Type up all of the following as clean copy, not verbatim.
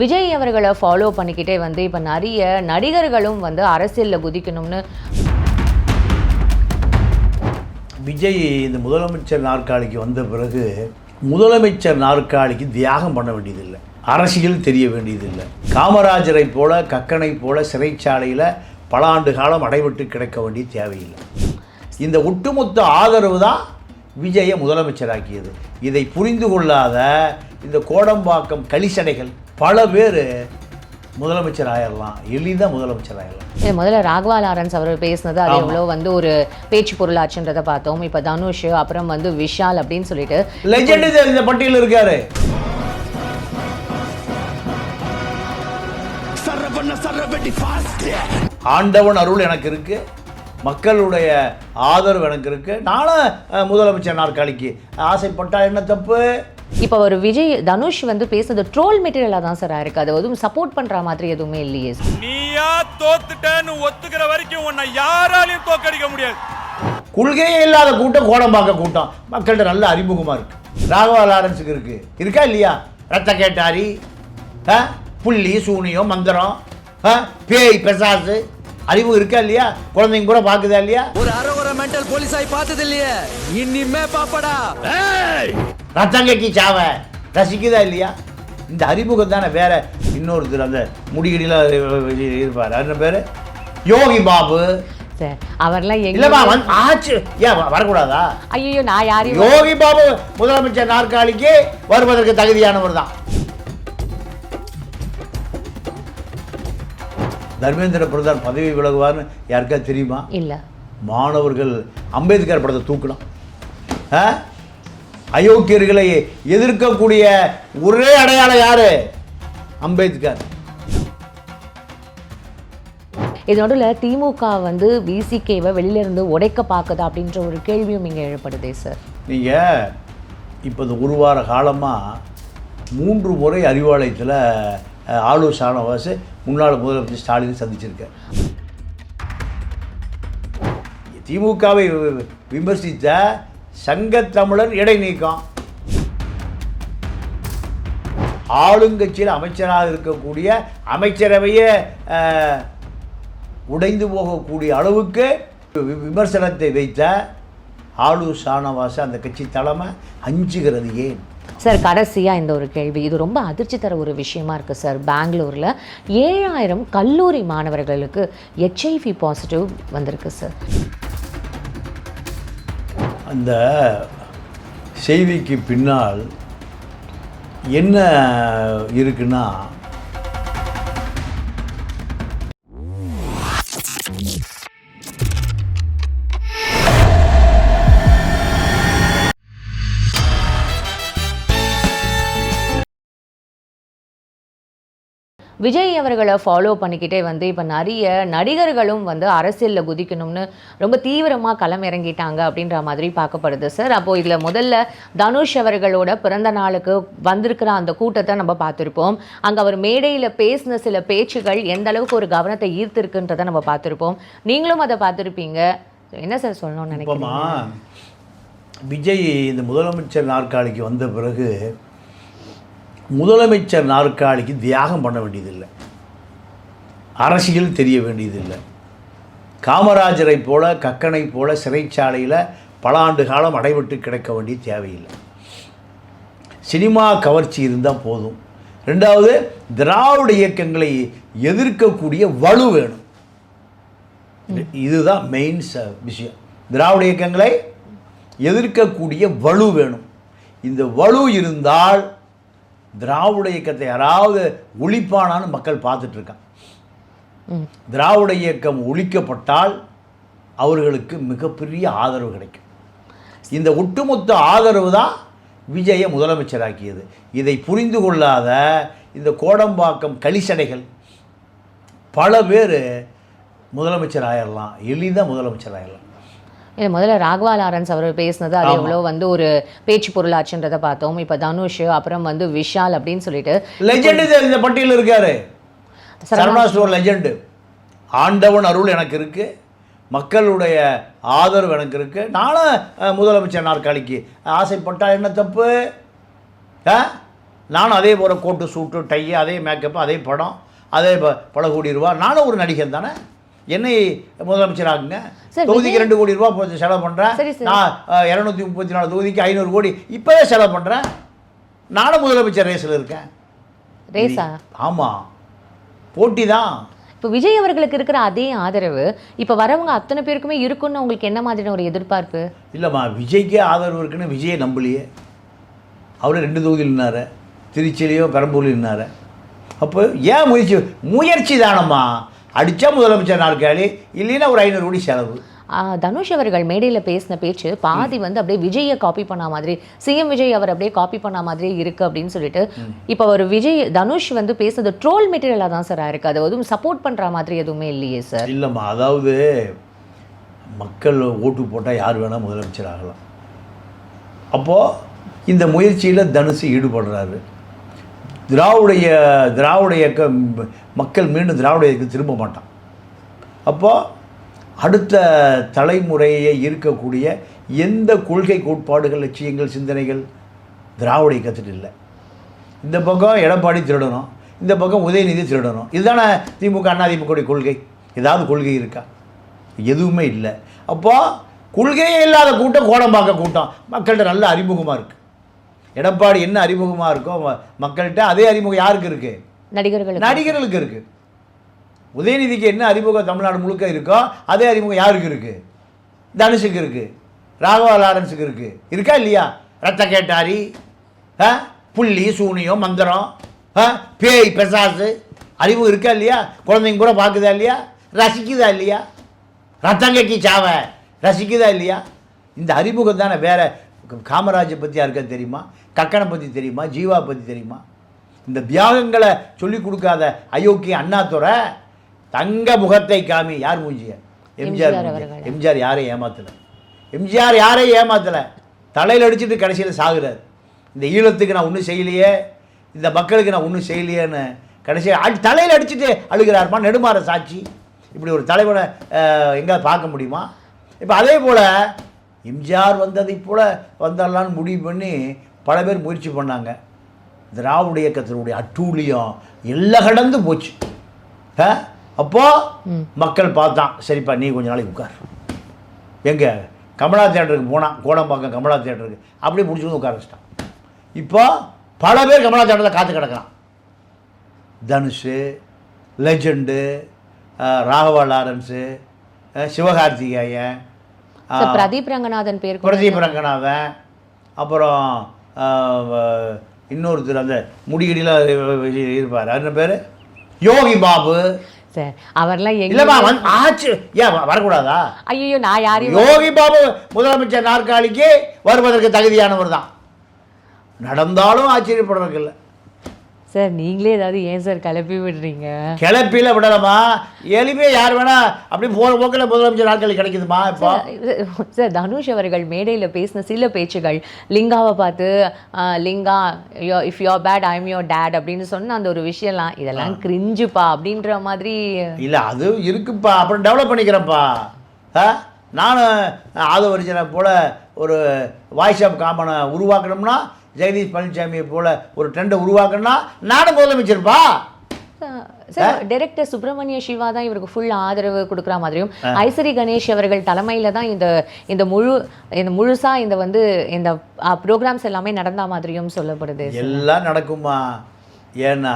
விஜய் அவர்களை ஃபாலோ பண்ணிக்கிட்டே வந்து இப்போ நிறைய நடிகர்களும் வந்து அரசியலில் குதிக்கணும்னு. விஜய் இந்த முதலமைச்சர் நாற்காலிக்கு வந்த பிறகு முதலமைச்சர் நாற்காலிக்கு தியாகம் பண்ண வேண்டியதில்லை, அரசியல் தெரிய வேண்டியதில்லை. காமராஜரை போல கக்கனை போல சிறைச்சாலையில் பல ஆண்டு காலம் அடைபட்டு கிடக்க வேண்டிய தேவையில்லை. இந்த ஒட்டுமொத்த ஆதரவு தான் விஜயை முதலமைச்சராக்கியது. இதை புரிந்து கொள்ளாத இந்த கோடம்பாக்கம் களிசடைகள் பல பேர் முதலமைச்சர் ஆயிடலாம், எளிதாக முதலமைச்சர் ஆயிடலாம். முதல்ல ராகவா லாரன்ஸ் அவர் பேசினது அது எவ்வளோ வந்து ஒரு பேச்சு பொருளாச்சுன்றதை பார்த்தோம். இப்போ தனுஷ், அப்புறம் வந்து விஷால் அப்படின்னு சொல்லிட்டு லெஜெண்ட் இந்த பட்டியலில் இருக்காரு. ஆண்டவன் அருள் எனக்கு இருக்கு, மக்களுடைய ஆதரவு எனக்கு இருக்கு, நானும் முதலமைச்சர் நாற்காலிக்கு ஆசைப்பட்டா என்ன தப்பு? இப்போ ஒரு விஜய் தனுஷ் வந்து பேசுறது ட்ரோல் மெட்டீரியலாக தான் சார் இருக்கு. அது எதுவும் சப்போர்ட் பண்ற மாதிரி எதுவுமே இல்லையே. நீயா தோத்துட்டேன்னு ஒத்துக்கிற வரைக்கும் உன்னை யாராலையும் தோக்கடிக்க முடியாது. கொள்கையே இல்லாத கூட்டம் கோடம்பாக்க கூட்டம் மக்கள்கிட்ட நல்ல அறிமுகமா இருக்கு. ராகவா லாரன்ஸுக்கு இருக்கா இல்லையா? ரத்த கேட்டாரி, புள்ளி சூனியம் மந்திரம், பேய் பெசாசு அறிவு இருக்கா இல்லையா? குழந்தைங்க கூட பாக்குதா இல்லையா? ஒரு அரை மென்டல் போலீஸாய் பார்த்தது இல்லையே, இனிமே பாப்படா. ரத்தங்கைக்கு சாவ ரசிக்குதா இல்லையா? இந்த அறிமுகம் தானே. வேற இன்னொருத்தர் அந்த முடிகடியில் இருப்பார், அந்த பேரு யோகி பாபு. அவர்லாம் இல்லமா ஆச்சு, ஏன் வரக்கூடாதா? ஐயோ, நான் யாரையும் யோகி பாபு முதலமைச்சர் நாற்காலிக்கு வருவதற்கு தகுதியானவர் தான். தர்மேந்திர பிரதான் பதவி விலகுவார்னு யாருக்கா தெரியுமா? இல்ல. மாணவர்கள் அம்பேத்கர் படத்தை தூக்கலாம். அயோக்கியர்களை எதிர்க்கக்கூடிய ஒரே அடையாளம் யாரு? அம்பேத்கர். இதோட திமுக வந்து விசிகேவை வெளியில இருந்து உடைக்க பார்க்குதா அப்படின்ற ஒரு கேள்வியும் இங்கே எழுப்படுதே சார். நீங்கள் இப்போ இந்த ஒரு வார காலமாக 3 முறை அறிவாலயத்தில் ஆளூர் ஷானவாஸ் முன்னாள் முதலமைச்சர் ஸ்டாலினை சந்திச்சிருக்கார். திமுகவை விமர்சித்த சங்கத்தமிழர் இடைநீக்கம், ஆளுங்கட்சியில் அமைச்சராக இருக்கக்கூடிய அமைச்சரவையே உடைந்து போகக்கூடிய அளவுக்கு விமர்சனத்தை வைத்த ஆளூர் ஷானவாஸ் அந்த கட்சி தலைமை அஞ்சுகிறது ஏன்? சார், கடைசியாக இந்த ஒரு கேள்வி, இது ரொம்ப அதிர்ச்சி தர ஒரு விஷயமா இருக்குது சார். பெங்களூரில் 7000 கல்லூரி மாணவர்களுக்கு HIV பாசிட்டிவ் வந்திருக்கு சார். அந்த செய்திக்கு பின்னால் என்ன இருக்குன்னா, விஜய் அவர்களை ஃபாலோ பண்ணிக்கிட்டே வந்து இப்போ நிறைய நடிகர்களும் வந்து அரசியலில் குதிக்கணும்னு ரொம்ப தீவிரமாக களம் இறங்கிட்டாங்க அப்படின்ற மாதிரி பார்க்கப்படுது சார். அப்போது இதில் முதல்ல தனுஷ் அவர்களோட பிறந்த நாளுக்கு வந்திருக்கிற அந்த கூட்டத்தை நம்ம பார்த்துருப்போம். அங்கே அவர் மேடையில் பேசின சில பேச்சுகள் எந்த அளவுக்கு ஒரு கவனத்தை ஈர்த்திருக்குன்றதை நம்ம பார்த்துருப்போம். நீங்களும் அதை பார்த்துருப்பீங்க. என்ன சார் சொல்லணும்னு நினைக்கிறீங்க? விஜய் இந்த முதலமைச்சர் நாற்காலிக்கு வந்த பிறகு முதலமைச்சர் நாற்காலிக்கு தியாகம் பண்ண வேண்டியதில்லை, அரசியல் தெரிய வேண்டியதில்லை. காமராஜரை போல கக்கனை போல சிறைச்சாலையில் பல ஆண்டு காலம் அடைபட்டு கிடக்க வேண்டிய தேவையில்லை. சினிமா கவர்ச்சி இருந்தால் போதும். ரெண்டாவது, திராவிட இயக்கங்களை எதிர்க்கக்கூடிய வலு வேணும். இதுதான் மெயின் விஷயம். திராவிட இயக்கங்களை எதிர்க்கக்கூடிய வலு வேணும். இந்த வலு இருந்தால் திராவிட இயக்கத்தை யாராவது ஒழிப்பானான்னு மக்கள் பார்த்துட்ருக்கான். திராவிட இயக்கம் ஒழிக்கப்பட்டால் அவர்களுக்கு மிகப்பெரிய ஆதரவு கிடைக்கும். இந்த ஒட்டுமொத்த ஆதரவு தான் விஜயை முதலமைச்சராக்கியது. இதை புரிந்து கொள்ளாத இந்த கோடம்பாக்கம் களிசடைகள் பல பேர் முதலமைச்சர் ஆயிடலாம், எளிதாக முதலமைச்சர் ஆயிடலாம். முதல்ல ராகவா லாரன்ஸ் அவர் பேசினது அது எவ்வளோ வந்து ஒரு பேச்சு பொருளாச்சுன்றதை பார்த்தோம். இப்போ தனுஷ், அப்புறம் வந்து விஷால் அப்படின்னு சொல்லிட்டு லெஜெண்ட் இந்த பட்டியலில் இருக்காரு. Saravana store legend. ஆண்டவன் அருள் எனக்கு இருக்கு, மக்களுடைய ஆதரவு எனக்கு இருக்கு, நானும் முதலமைச்சர் நாற்காலிக்கு ஆசைப்பட்டா என்ன தப்பு? நானும் அதே போல் கோட்டு சூட்டு டை அதே மேக்கப்பு அதே படம் அதே பல கோடி ரூபா, நானும் ஒரு நடிகன் தானே, என்னை முதலமைச்சர் ஆகுங்க. தொகுதிக்கு 2 கோடி ரூபா செலவு பண்ணுறேன், நான் 234 தொகுதிக்கு 500 கோடி இப்போவே செலவு பண்ணுறேன், நானும் முதலமைச்சர் ரேஸில் இருக்கேன். ரேஸா? ஆமாம், போட்டி தான். இப்போ விஜய் அவர்களுக்கு இருக்கிற அதே ஆதரவு இப்போ வரவங்க அத்தனை பேருக்குமே இருக்குன்னு உங்களுக்கு என்ன மாதிரியான ஒரு எதிர்பார்ப்பு? இல்லைம்மா, விஜய்க்கே ஆதரவு இருக்குன்னு விஜயை நம்பலையே. அவர் 2 தொகுதியில் நின்னார், திருச்சியிலையோ பெரம்பூர்லையும் நின்னார். அப்போ ஏன் முயற்சி தானம்மா. அடித்தா முதலமைச்சர் நாற்காலி, இல்லைன்னா ஒரு 500 கோடி செலவு. தனுஷ் அவர்கள் மேடையில் பேசின பேச்சு பாதி வந்து அப்படியே விஜயை காப்பி பண்ண மாதிரி, சிஎம் விஜய் அவர் அப்படியே காப்பி பண்ண மாதிரி இருக்குது அப்படின்னு சொல்லிட்டு இப்போ ஒரு தனுஷ் வந்து பேசுறது ட்ரோல் மெட்டீரியலாக தான் சார் இருக்குது, அது எதுவும் சப்போர்ட் பண்ணுற மாதிரி எதுவுமே இல்லையே சார். இல்லைம்மா, அதாவது மக்கள் ஓட்டு போட்டால் யார் வேணால் முதலமைச்சர் ஆகலாம். அப்போது இந்த முயற்சியில் தனுஷ் ஈடுபடுறாரு. திராவிட இயக்க மக்கள் மீண்டும் திராவிட இயக்கம் திரும்ப மாட்டான். அப்போது அடுத்த தலைமுறையை இருக்கக்கூடிய எந்த கொள்கை கோட்பாடுகள் லட்சியங்கள் சிந்தனைகள் திராவிட இயக்கத்தில் இல்லை. இந்த பக்கம் எடப்பாடி திருடணும், இந்த பக்கம் உதயநிதி திருடணும், இதுதானே திமுக அதிமுக கொள்கை. ஏதாவது கொள்கை இருக்கா? எதுவுமே இல்லை. அப்போது கொள்கையே இல்லாத கூட்டம் கோடம்பாக்க கூட்டம் மக்கள்கிட்ட நல்ல அறிமுகமாக இருக்குது. எடப்பாடி என்ன அறிமுகமாக இருக்கோ மக்கள்கிட்ட அதே அறிமுகம் யாருக்கு இருக்குது? நடிகர்களுக்கு இருக்குது. உதயநிதிக்கு என்ன அறிமுகம் தமிழ்நாடு முழுக்க இருக்கோ அதே அறிமுகம் யாருக்கு இருக்குது? தனுஷுக்கு இருக்குது, ராகவா லாரன்ஸுக்கு இருக்குது. இருக்கா இல்லையா? ரத்த கேட்டாரி, புள்ளி சூனியம் மந்திரம், பேய் பெசாசு அறிமுகம் இருக்கா இல்லையா? குழந்தைங்க கூட பார்க்குதா இல்லையா? ரசிக்குதா இல்லையா? ரத்தங்கக்கி சாவ ரசிக்குதா இல்லையா? இந்த அறிமுகம் தானே. வேறு காமராஜை பற்றி யாருக்கா தெரியுமா? கக்கனை பற்றி தெரியுமா? ஜீவா பற்றி தெரியுமா? இந்த தியாகங்களை சொல்லிக் கொடுக்காத அயோக்கிய அண்ணாதுரை தங்க முகத்தை காமி. யார் மூஞ்சிய? எம்ஜிஆர் யாரையும் ஏமாத்தலை. தலையில் அடிச்சுட்டு கடைசியில் சாகுறார். இந்த ஈழத்துக்கு நான் ஒன்றும் செய்யலையே, இந்த மக்களுக்கு நான் ஒன்றும் செய்யலையேன்னு கடைசியில் தலையில் அடிச்சுட்டு அழுகிறார்மா. நெடுமாற சாட்சி. இப்படி ஒரு தலைவனை எங்கேயாவது பார்க்க முடியுமா? இப்போ அதே போல் எம்ஜிஆர் வந்ததை போல் வந்துடலான்னு முடிவு பண்ணி பல பேர் முயற்சி பண்ணாங்க. திராவிட இயக்கத்தினுடைய அட்டூழியம் எல்லாம் கடந்து போச்சு. அப்போது மக்கள் பார்த்தான், சரிப்பா நீ கொஞ்ச நாளைக்கு உட்கார். எங்கே? கமலா தியேட்டருக்கு போனான், கோடம்பாக்கம் கமலா தியேட்டருக்கு. அப்படியே முடிச்சுட்டு உட்கார வச்சிட்டான். இப்போ பல பேர் கமலா தியேட்டரில் காத்து கிடக்கிறான். தனுஷு, லெஜெண்டு, ராகவா லாரன்ஸு, சிவகார்த்திகேயன், பிரதீப் ரங்கநாதன், அப்புறம் இன்னொருத்தர் அந்த முடிகடியில் இருப்பார், என்ன பேர்? யோகி பாபு சார். அவர்லாம் இல்லைம்மா ஆச்சு. ஏன் வரக்கூடாதா? ஐயோ, நான் யாரையும் யோகி பாபு முதலமைச்சர் நாற்காலிக்கு வருவதற்கு தகுதியானவர் தான். நடந்தாலும் ஆச்சரியப்படுறதுக்கு இல்லை சார். நீங்களே ஏதாவது ஏன் சார் கிளப்பி விடுறீங்க? கிளப்பில விடலாமா? எளிமையாக யார் வேணா அப்படி போகிற போக்கில் முதலமைச்சர் நாட்கள் கிடைக்குதுமா? இப்போ சார் தனுஷ் அவர்கள் மேடையில் பேசின சில பேச்சுகள், லிங்காவை பார்த்து Linga if you're bad I am your dad அப்படின்னு சொன்ன அந்த ஒரு விஷயம்லாம் இதெல்லாம் கிரிஞ்சுப்பா அப்படின்ற மாதிரி. இல்லை, அது இருக்குப்பா, அப்புறம் டெவலப் பண்ணிக்கிறேன்ப்பா. நானும் ஆதவரிஜனை போல் ஒரு வாய்ஸ் ஆஃப் காமனை உருவாக்கணும்னா, ஜெகதீஷ் பழனிசாமியை போல ஒரு ட்ரெண்டை உருவாக்கணும்னா நானும் முதலமைச்சர்ப்பா. சார் டைரக்டர் சுப்பிரமணிய சிவா தான் இவருக்கு ஃபுல் ஆதரவு கொடுக்குற மாதிரியும், ஐசரி கணேஷ் அவர்கள் தலைமையில் தான் இந்த முழுசா இந்த ப்ரோக்ராம்ஸ் எல்லாமே நடந்த மாதிரியும் சொல்லப்படுது. எல்லாம் நடக்குமா? ஏன்னா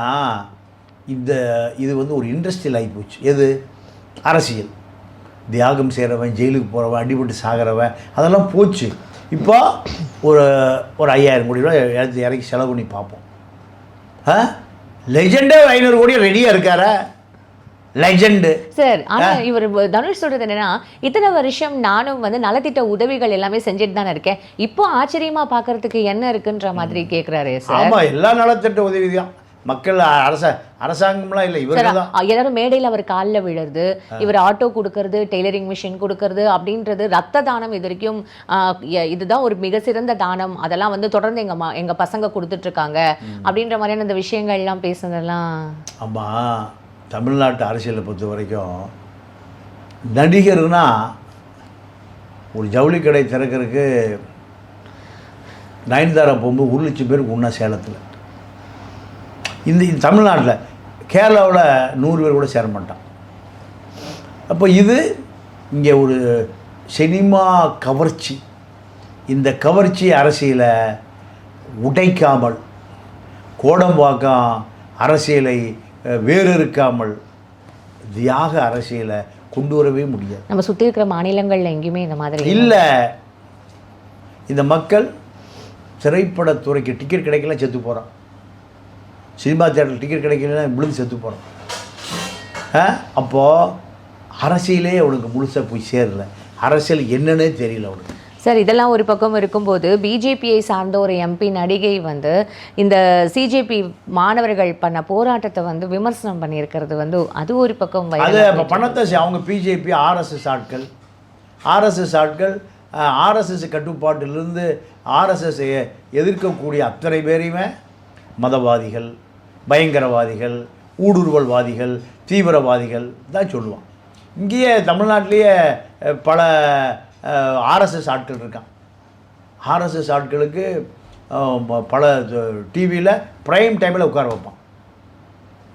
இது ஒரு இண்டஸ்ட்ரியல் ஆகிப்போச்சு. எது? அரசியல். தியாகம் செய்கிறவன், ஜெயிலுக்கு போகிறவன், அடிபட்டு சாகிறவன், அதெல்லாம் போச்சு. இப்போ ஒரு 5000 கோடி ரூபா இறக்கி செலவு பண்ணி பார்ப்போம். லெஜெண்டே 500 கோடி ரெடியாக இருக்காரா? Legend sir. ஆனால் இவர் தனுஷ் சொல்கிறது என்னன்னா, இத்தனை வருஷம் நானும் நலத்திட்ட உதவிகள் எல்லாமே செஞ்சுட்டு தானே இருக்கேன், இப்போ ஆச்சரியமாக பார்க்கறதுக்கு என்ன இருக்குன்ற மாதிரி கேட்குறாரு சார். ஆமாம், எல்லா நலத்திட்ட உதவி தான். மக்கள் அரசாங்கம்லாம் இல்லை, இவர் தான். எல்லாரும் மேடையில் அவர் காலில் விழுறது, இவர் ஆட்டோ கொடுக்கறது, டெய்லரிங் மிஷின் கொடுக்கறது அப்படின்றது, ரத்த தானம் இது வரைக்கும் இதுதான் ஒரு மிக சிறந்த தானம், அதெல்லாம் தொடர்ந்து எங்க பசங்க கொடுத்துட்டு இருக்காங்க அப்படின்ற மாதிரியான இந்த விஷயங்கள்லாம் பேசுனதெல்லாம். ஆமாம், தமிழ்நாட்டு அரசியலை பொறுத்த வரைக்கும் நடிகர்னா ஒரு ஜவுளி கடை திறக்கிறதுக்கு நயன்தாரா போகும்போது 1 லட்சம் பேருக்கு ஒன்றா சேலத்தில் இந்த தமிழ்நாட்டில், கேரளாவில் 100 பேர் கூட சேர மாட்டான். அப்போ இது இங்கே ஒரு சினிமா கவர்ச்சி. இந்த கவர்ச்சி அரசியலை உடைக்காமல், கோடம்பாக்கம் அரசியலை வேறு இருக்காமல் தியாக அரசியலை கொண்டு வரவே முடியாது. நம்ம சுற்றி இருக்கிற மாநிலங்களில் எங்கேயுமே இந்த மாதிரி இல்லை. இந்த மக்கள் திரைப்படத்துறைக்கு டிக்கெட் கிடைக்கல செத்து போகிறான். சினிமா தேட்டரில் டிக்கெட் கிடைக்கலன்னா விழுந்து செத்து போகிறான். அப்போது அரசியலே அவனுக்கு முழுசாக போய் சேரல. அரசியல் என்னன்னே தெரியல அவனுக்கு. சார், இதெல்லாம் ஒரு பக்கம் இருக்கும்போது பிஜேபியை சார்ந்த ஒரு எம்பி நடிகை வந்து இந்த சிஜேபி மாணவர்கள் பண்ண போராட்டத்தை வந்து விமர்சனம் பண்ணியிருக்கிறது வந்து அது ஒரு பக்கம் அது பணத்தை அவங்க பிஜேபி ஆர்எஸ்எஸ் ஆட்கள் ஆர்எஸ்எஸ் கட்டுப்பாட்டிலிருந்து ஆர்எஸ்எஸ் எதிர்க்கக்கூடிய அத்தனை பேரையுமே மதவாதிகள், பயங்கரவாதிகள், ஊடுருவல்வாதிகள், தீவிரவாதிகள் தான் சொல்லுவான். இங்கேயே தமிழ்நாட்டிலேயே பல ஆர்எஸ்எஸ் ஆட்கள் இருக்கான். ஆர்எஸ்எஸ் ஆட்களுக்கு பல டிவியில் ப்ரைம் டைமில் உட்கார வைப்பான்.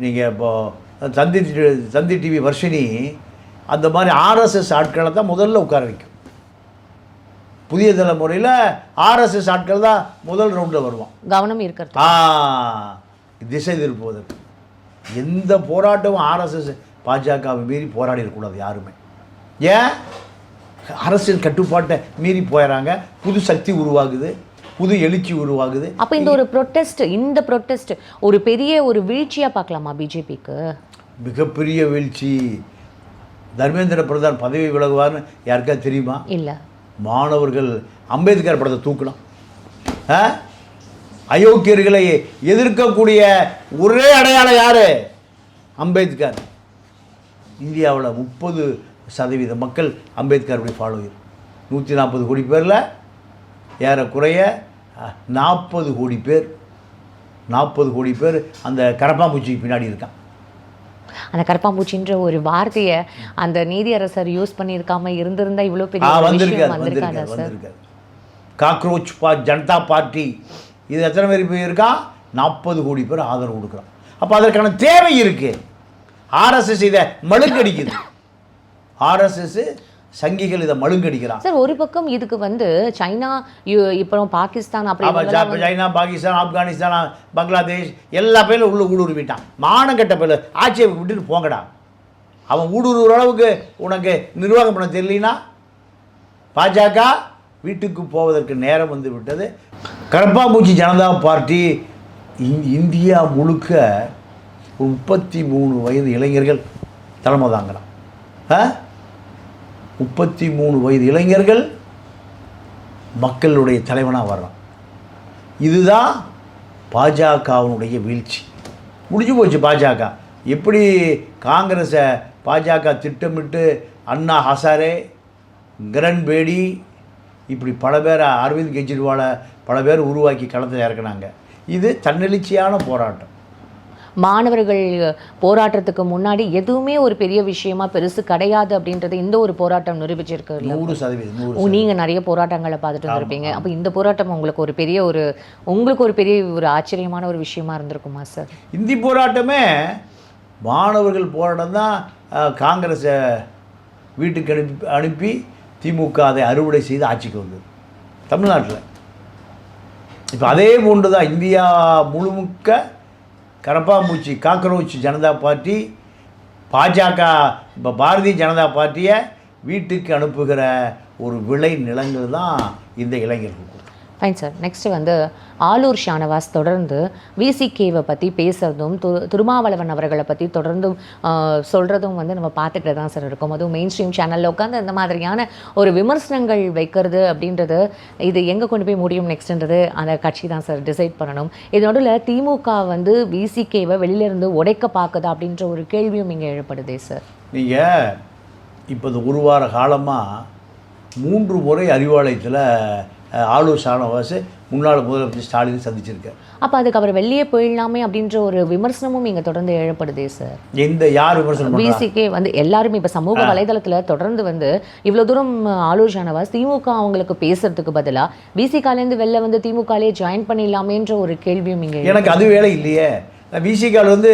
நீங்கள் இப்போது தந்தி டிவி வர்ஷினி அந்த மாதிரி ஆர்எஸ்எஸ் ஆட்களை தான் முதல்ல உட்கார வைக்கும். புதிய தலைமுறையில் ஆர்எஸ்எஸ் ஆட்கள் தான் முதல் ரவுண்டில் வருவான். கவனம் இருக்கிறது. திசை திருப்புவதற்கு எந்த போராட்டமும் ஆர்எஸ்எஸ் பாஜகவை மீறி போராடி இருக்கக்கூடாது யாருமே. ஏன்? அரசியல் கட்டுப்பாட்டை மீறி போயிடறாங்க. புது சக்தி உருவாகுது, புது எழுச்சி உருவாகுது. அப்போ இந்த ஒரு ப்ரொட்டஸ்ட் ஒரு பெரிய ஒரு வீழ்ச்சியாக பார்க்கலாமா பிஜேபிக்கு? மிகப்பெரிய வீழ்ச்சி. தர்மேந்திர பிரதான் பதவி விலகுவார்னு யாருக்கா தெரியுமா? இல்லை. மாணவர்கள் அம்பேத்கர் படத்தை தூக்கணும். அயோக்கியர்களை எதிர்க்கக்கூடிய ஒரே அடையாளம் யாரு? அம்பேத்கர். இந்தியாவில் 30% மக்கள் அம்பேத்கருடைய ஃபாலோயர். 140 கோடி பேரில் ஏறக்குறைய 40 கோடி பேர் அந்த கரப்பாம்பூச்சிக்கு பின்னாடி இருக்கான். அந்த கரப்பாம்பூச்சின்ற ஒரு வார்த்தையை அந்த நீதியரசர் யூஸ் பண்ணியிருக்காம இருந்திருந்தா இவ்வளோ பெரிய வந்திருக்காது. காக்ரோச் ஜனதா பார்ட்டி இது எத்தனை பேர் இருக்கான்? 40 கோடி பேர் ஆதரவு கொடுக்குறான். அப்போ அதற்கான தேவை இருக்குது. ஆர்எஸ்எஸ் இதை மழுங்கடிக்குது. ஆர்எஸ்எஸ் சங்கிகள் இதை மழுங்கடிக்கிறான். சார், ஒரு பக்கம் இதுக்கு வந்து சைனா, இப்போ பாகிஸ்தான், சைனா, பாகிஸ்தான், ஆப்கானிஸ்தான், பங்களாதேஷ் எல்லா பேரும் உள்ள ஊடுருவிட்டான். மானங்கட்ட பேர் ஆட்சியை விட்டுட்டு போங்கடா. அவன் ஊடுருவுற அளவுக்கு உனக்கு நிர்வாகம் பண்ண தெரியலனா பாஜக வீட்டுக்கு போவதற்கு நேரம் வந்து விட்டது. கரப்பாம்பூச்சி ஜனதா பார்ட்டி இந்தியா முழுக்க 33 வயது இளைஞர்கள் தலைமை தாங்கிறான். 33 வயது இளைஞர்கள் மக்களுடைய தலைவனாக வர்றான். இதுதான் பாஜகவினுடைய வீழ்ச்சி. முடிஞ்சு போச்சு பாஜக. எப்படி காங்கிரஸை பாஜக திட்டமிட்டு அண்ணா ஹசாரே, கிரண்பேடி இப்படி பல பேரை, அரவிந்த் கெஜ்ரிவாலை பல பேர் உருவாக்கி களத்தில் இறக்குனாங்க. இது தன்னெழுச்சியான போராட்டம். மாணவர்கள் போராட்டத்துக்கு முன்னாடி எதுவுமே ஒரு பெரிய விஷயமா பெருசு கிடையாது அப்படின்றது இந்த ஒரு போராட்டம் நிரூபிச்சிருக்கு. 100%. நீங்கள் நிறைய போராட்டங்களை பார்த்துட்டு இருந்திருப்பீங்க. அப்போ இந்த போராட்டம் உங்களுக்கு ஒரு பெரிய ஒரு ஆச்சரியமான ஒரு விஷயமா இருந்திருக்குமா சார்? இந்தி போராட்டமே மாணவர்கள் போராட்டம் தான். காங்கிரஸை வீட்டுக்கு அனுப்பி திமுக அதை அறுவடை செய்து ஆட்சிக்கு வந்தது தமிழ்நாட்டில். இப்போ அதே போன்று தான் இந்தியா முழுமுக்க கரப்பாம்பூச்சி காக்ரோச் ஜனதா பார்ட்டி பாஜக இப்போ பாரதிய ஜனதா பார்ட்டியை வீட்டுக்கு அனுப்புகிற ஒரு விளை நிலங்கள் தான் இந்த இளைஞர்கள். Fine sir. நெக்ஸ்ட்டு வந்து ஆலூர் ஷானவாஸ் தொடர்ந்து விசிகேவை பற்றி பேசுகிறதும் திருமாவளவன் அவர்களை பற்றி தொடர்ந்தும் சொல்கிறதும் வந்து நம்ம பார்த்துட்டு தான் சார் இருக்கோம். அதுவும் மெயின் ஸ்ட்ரீம் சேனலில் உட்காந்து இந்த மாதிரியான ஒரு விமர்சனங்கள் வைக்கிறது அப்படின்றது இது எங்கே கொண்டு போய் முடியும் நெக்ஸ்ட்ன்றது அந்த கட்சி தான் சார் டிசைட் பண்ணணும். இதனோட திமுக வந்து விசிகேவை வெளியிலேருந்து உடைக்க பார்க்குதா அப்படின்ற ஒரு கேள்வியும் இங்கே எழுப்படுதே சார். நீங்கள் இப்போ இந்த ஒரு வார காலமாக 3 முறை அறிவாலயத்தில் ஆலூர் ஷானவாஸ் முன்னாள் முதலமைச்சர் ஸ்டாலின் சந்திச்சிருக்கார். அப்போ அதுக்கு அவர் வெளியே போயிடலாமே அப்படின்ற ஒரு விமர்சனமும் இங்கே தொடர்ந்து எழுப்படுதே சார். யார் விமர்சனம்? விசிகே வந்து எல்லாருமே இப்போ சமூக வலைதளத்தில் தொடர்ந்து வந்து இவ்வளோ தூரம் ஆலூர் ஷானவாஸ் திமுக அவங்களுக்கு பேசுறதுக்கு பதிலாக விசிகாலேருந்து வெளில வந்து திமுகலே ஜாயின் பண்ணிடலாமேன்ற ஒரு கேள்வியும் இங்கே. எனக்கு அது வேலை இல்லையே. விசிகால் வந்து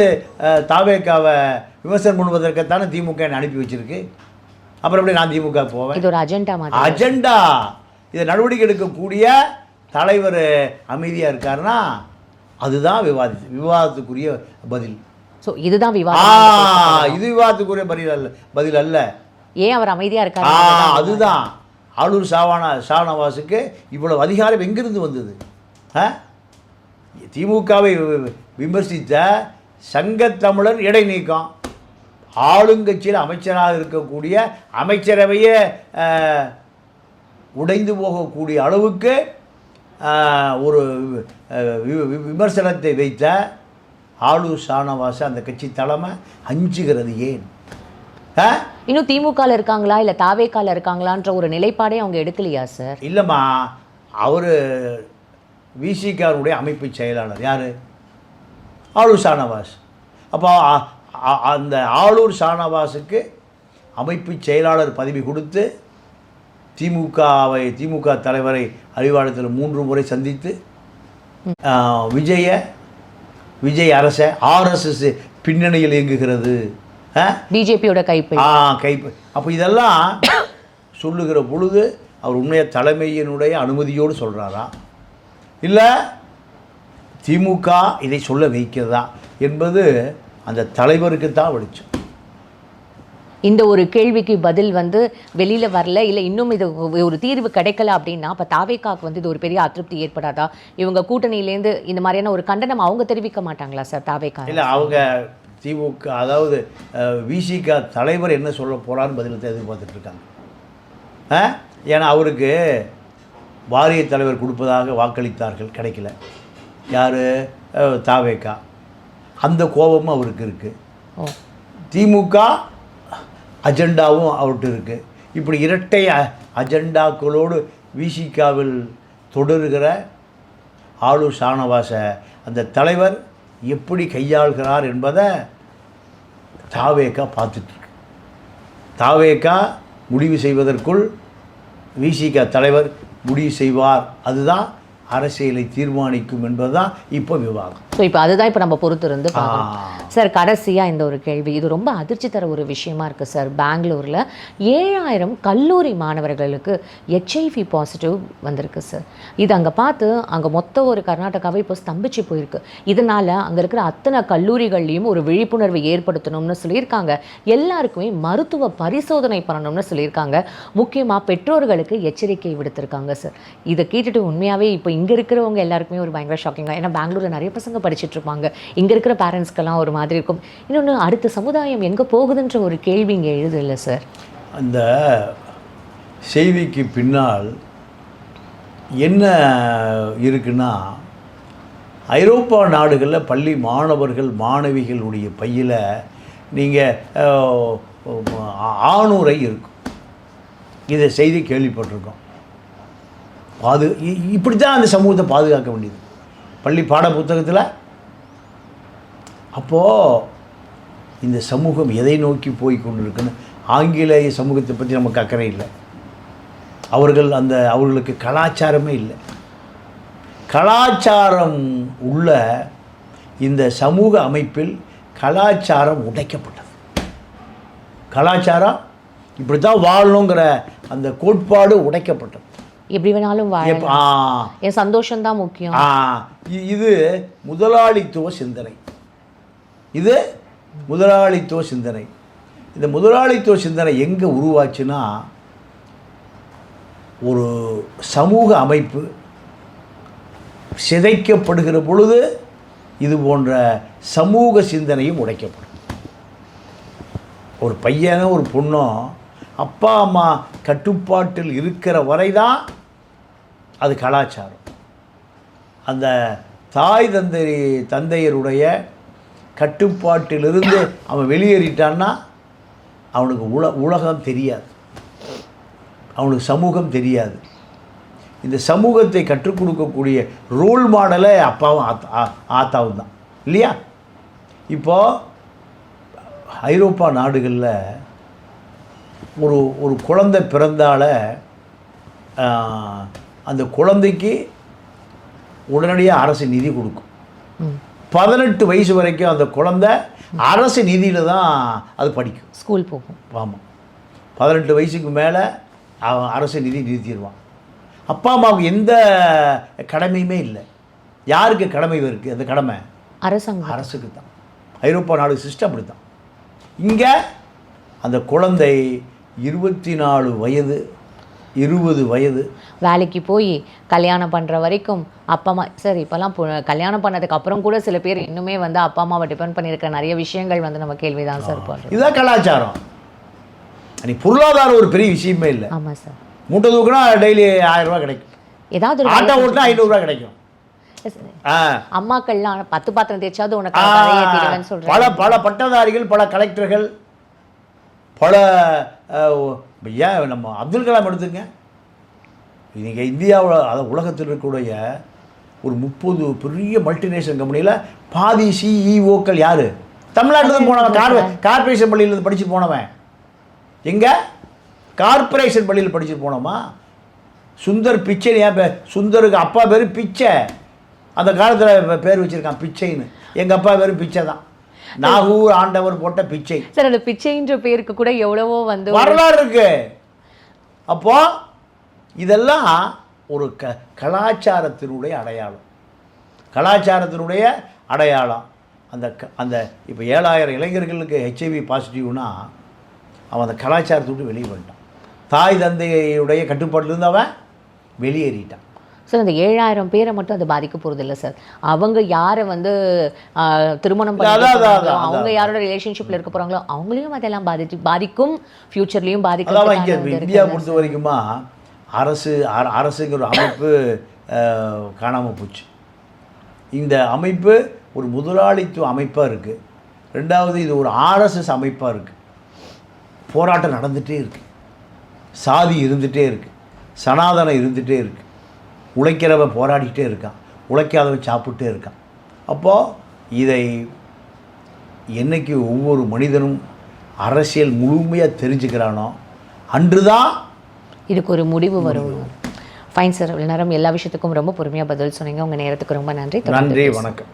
தாவேக்காவை விமர்சனம் பண்ணுவதற்குத்தானே திமுக என்னை அனுப்பி வச்சிருக்கு. அப்புறம் எப்படி நான் திமுக போவேன்? இது ஒரு அஜெண்டா மாதிரி. அஜெண்டா. இதை நடவடிக்கை எடுக்கக்கூடிய தலைவர் அமைதியாக இருக்காருன்னா அதுதான் விவாதத்துக்குரிய பதில். ஸோ இதுதான் விவாதம். இது விவாதத்துக்குரிய பதில் அல்ல. ஏன் அவர் அமைதியாக இருக்காரு? அதுதான். ஆளூர் ஷானவாஸுக்கு இவ்வளவு அதிகாரம் எங்கிருந்து வந்தது? திமுகவை விமர்சித்த சங்கத்தமிழர் இடைநீக்கம், ஆளுங்கட்சியில் அமைச்சராக இருக்கக்கூடிய அமைச்சரவையே உடைந்து போகக்கூடிய அளவுக்கு ஒரு விமர்சனத்தை வைத்த ஆளூர் ஷானவாஸ் அந்த கட்சி தலைமை அஞ்சுகிறது ஏன்? இன்னும் திமுகவில் இருக்காங்களா இல்லை தாவேக்கால இருக்காங்களான்ற ஒரு நிலைப்பாடே அவங்க எடுக்கலையா சார்? இல்லைம்மா, அவர் விசிகாருடைய அமைப்பு செயலாளர் யார்? ஆளூர் ஷானவாஸ். அப்போ அந்த ஆளூர் ஷானவாஸுக்கு அமைப்பு செயலாளர் பதவி கொடுத்து திமுக தலைவரை அறிவாலயத்தில் 3 முறை சந்தித்து விஜய் அரச RSS பின்னணியில் இயங்குகிறது, பிஜேபியோட கைப்பை. அப்போ இதெல்லாம் சொல்லுகிற பொழுது அவர் உண்மையாக தலைமையினுடைய அனுமதியோடு சொல்கிறாரா இல்லை திமுக இதை சொல்ல வைக்கிறதா என்பது அந்த தலைவருக்கு தான் வெளிச்சம். இந்த ஒரு கேள்விக்கு பதில் வந்து வெளியில் வரல, இல்லை இன்னும் இது ஒரு தீர்வு கிடைக்கல அப்படின்னா அப்போ தாவேக்காக்கு வந்து இது ஒரு பெரிய அதிருப்தி ஏற்படாதா? இவங்க கூட்டணியிலேருந்து இந்த மாதிரியான ஒரு கண்டனம் அவங்க தெரிவிக்க மாட்டாங்களா சார் தாவேக்கா? இல்லை, அவங்க திமுக அதாவது விசிக தலைவர் என்ன சொல்ல போகிறான்னு பதிலத்தை எதிர்பார்த்துட்ருக்காங்க. ஏன்னா அவருக்கு வாரிய தலைவர் கொடுப்பதாக வாக்களித்தார்கள், கிடைக்கல. யார்? தாவேக்கா. அந்த கோபமும் அவருக்கு இருக்குது. திமுக அஜெண்டாவும் அவர்கிட்ட இருக்குது. இப்படி இரட்டை அஜெண்டாக்களோடு விசிகாவில் தொடருகிற ஆளூர் ஷானவாஸை அந்த தலைவர் எப்படி கையாள்கிறார் என்பதை தாவேக்கா பார்த்துட்ருக்கு. தாவேக்கா முடிவு செய்வதற்குள் விசிக தலைவர் முடிவு செய்வார். அதுதான் அரசியலை தீர்மானிக்கும் என்பதுதான் இப்போ விவாதம். ஸோ இப்போ அதுதான் இப்போ நம்ம பொறுத்து இருந்து பார்க்கணும் சார். கடைசியாக இந்த ஒரு கேள்வி, இது ரொம்ப அதிர்ச்சி தர ஒரு விஷயமா இருக்குது சார். பெங்களூரில் 7000 கல்லூரி மாணவர்களுக்கு HIV பாசிட்டிவ் வந்திருக்கு சார். இது அங்கே பார்த்து அங்கே மொத்த ஒரு கர்நாடகாவை இப்போ ஸ்தம்பிச்சு போயிருக்கு. இதனால் அங்கே இருக்கிற அத்தனை கல்லூரிகள்லையும் ஒரு விழிப்புணர்வு ஏற்படுத்தணும்னு சொல்லியிருக்காங்க. எல்லாருக்குமே மருத்துவ பரிசோதனை பண்ணணும்னு சொல்லியிருக்காங்க. முக்கியமாக பெற்றோர்களுக்கு எச்சரிக்கை விடுத்திருக்காங்க சார். இதை கேட்டுட்டு உண்மையாகவே இப்போ இங்கே இருக்கிறவங்க எல்லாருக்குமே ஒரு பயங்கர ஷாக்கிங்காக, ஏன்னா பெங்களூரில் நிறைய பசங்க படிச்சுட்டு இருப்பாங்க, இங்கே இருக்கிற பேரண்ட்ஸ்க்கெல்லாம் ஒரு மாதிரி இருக்கும். இன்னொன்று, அடுத்த சமுதாயம் எங்கே போகுதுன்ற ஒரு கேள்வி இங்கே எழுது இல்லை சார். அந்த செய்திக்கு பின்னால் என்ன இருக்குன்னா, ஐரோப்பா நாடுகளில் பள்ளி மாணவர்கள் மாணவிகளுடைய பையில் நீங்கள் ஆணுரை இருக்கும். இதை செய்தி கேள்விப்பட்டிருக்கோம். இப்படி தான் அந்த சமூகத்தை பாதுகாக்க வேண்டியது பள்ளி பாட புத்தகத்தில். அப்போது இந்த சமூகம் எதை நோக்கி போய் கொண்டிருக்குன்னு, ஆங்கிலேய சமூகத்தை பற்றி நமக்கு அக்கறை இல்லை. அவர்களுக்கு கலாச்சாரமே இல்லை. கலாச்சாரம் உள்ள இந்த சமூக அமைப்பில் கலாச்சாரம் உடைக்கப்பட்டது. கலாச்சாரம் இப்படி தான் வாழணுங்கிற அந்த கோட்பாடு உடைக்கப்பட்டது. எப்படி வேணாலும் என் சந்தோஷம்தான் முக்கியம். இது முதலாளித்துவ சிந்தனை. இந்த முதலாளித்துவ சிந்தனை எங்கே உருவாச்சுன்னா, ஒரு சமூக அமைப்பு சிதைக்கப்படுகிற பொழுது இது போன்ற சமூக சிந்தனையும் உடைக்கப்படும். ஒரு பையனும் ஒரு பொண்ணும் அப்பா அம்மா கட்டுப்பாட்டில் இருக்கிற வரை தான் அது கலாச்சாரம். அந்த தாய் தந்தையருடைய கட்டுப்பாட்டிலிருந்து அவன் வெளியேறிட்டான்னா அவனுக்கு உலகம் தெரியாது, அவனுக்கு சமூகம் தெரியாது. இந்த சமூகத்தை கற்றுக் கொடுக்கக்கூடிய ரோல் மாடலை அப்பாவும் ஆத்தாவும் தான் இல்லையா? இப்போது ஐரோப்பா நாடுகளில் ஒரு குழந்தை பிறந்தால அந்த குழந்தைக்கு உடனடியாக அரசு நிதி கொடுக்கும். 18 வயசு வரைக்கும் அந்த குழந்தை அரசு நிதியில் தான் அது படிக்கும், ஸ்கூல் போகும். ஆமாம். 18 வயசுக்கு மேலே அவன் அரசு நிதி நிறுத்திடுவான். அப்பா அம்மாவுக்கு எந்த கடமையுமே இல்லை. யாருக்கு கடமை இருக்குது? அந்த கடமை அரசாங்கம், அரசுக்கு தான். ஐரோப்பா நாடு சிஸ்டம் அப்படி தான். இங்கே அந்த குழந்தை 24 வயது 20 வயது வேலைக்கு போய் கல்யாணம் பண்ணுற வரைக்கும் அப்பா அம்மா சார் இப்போல்லாம் கல்யாணம் பண்ணதுக்கு அப்புறம் கூட சில பேர் இன்னுமே வந்து அப்பா அம்மாவை டிபெண்ட் பண்ணியிருக்க நிறைய விஷயங்கள் வந்து நம்ம கேள்விதான் சார் பண்ணுறோம். இதுதான் கலாச்சாரம். நீ பொருளாதாரம் ஒரு பெரிய விஷயமே இல்லை. ஆமாம் சார். மூட்டை தூக்குனா டெய்லி 1000 ரூபா கிடைக்கும், ஏதாவது ஒரு ஆட்டோ ஓட்டினா 500 ரூபா கிடைக்கும். அம்மாக்கள்லாம் 10 பாத்திரம் தேய்ச்சாவது உனக்கு தலையேற்றிடுவேன்னு சொல்றாங்க. பல பல பட்டதாரிகள், பல கலெக்டர்கள், பல ஏன் நம்ம அப்துல் கலாம் எடுத்துங்க. நீங்கள் இந்தியாவில் அதாவது உலகத்தில் இருக்கக்கூடிய ஒரு 30 பெரிய மல்டிநேஷனல் கம்பெனியில் பாதி சிஇஓக்கள் யார்? தமிழ்நாட்டில் போனவன், கார்பரேஷன் பள்ளியிலேருந்து படித்து போனவன். எங்கே? கார்பரேஷன் பள்ளியில் படிச்சுட்டு போனோமா? சுந்தர் பிச்சை. ஏன் சுந்தருக்கு அப்பா பேர் பிச்சை, அந்த காலத்தில் பேர் வச்சுருக்கான் பிச்சைன்னு. எங்கள் அப்பா பேர் பிச்சை தான், நாகூர் ஆண்டவர் போட்ட பிச்சை. சார் அந்த பிச்சைன்ற பேருக்கு கூட எவ்வளவோ வந்து வரலாறு இருக்கு. அப்போ இதெல்லாம் ஒரு கலாச்சாரத்தினுடைய அடையாளம், கலாச்சாரத்தினுடைய அடையாளம். அந்த இப்போ 7000 இளைஞர்களுக்கு ஹெச்ஐவி பாசிட்டிவ்னா அவன் அந்த கலாச்சாரத்தை விட்டு வெளியே வந்துட்டான். தாய் தந்தையுடைய கட்டுப்பாட்டிலிருந்து அவன் வெளியேறிட்டான். சார் அந்த 7000 பேரை மட்டும் அது பாதிக்க போகிறது இல்லை சார். அவங்க யாரை வந்து திருமணம் பண்ணி அவங்க யாரோட ரிலேஷன்ஷிப்பில் இருக்க போகிறாங்களோ அவங்களையும் அதெல்லாம் பாதிக்கும், ஃப்யூச்சர்லேயும் பாதிக்கும். இந்தியா பொறுத்த வரைக்குமா அரசுங்கிற அமைப்பு காணாமல் போச்சு. இந்த அமைப்பு ஒரு முதலாளித்துவ அமைப்பாக இருக்குது. ரெண்டாவது இது ஒரு ஆர்எஸ்எஸ் அமைப்பாக இருக்குது. போராட்டம் நடந்துகிட்டே இருக்குது, சாதி இருந்துகிட்டே இருக்குது, சனாதனம் இருந்துகிட்டே இருக்குது. உழைக்கிறவன் போராடிக்கிட்டே இருக்கான், உழைக்காதவன் சாப்பிட்டே இருக்கான். அப்போது இதை என்னைக்கு ஒவ்வொரு மனிதனும் அரசியல் முழுமையாக தெரிஞ்சுக்கிறானோ அன்று தான் இதுக்கு ஒரு முடிவு வரும். ஃபைன் சார், இவ்வளோ நேரம் எல்லா விஷயத்துக்கும் ரொம்ப பொறுமையாக பதில் சொன்னீங்க. உங்கள் நேரத்துக்கு ரொம்ப நன்றி. நன்றி, வணக்கம்.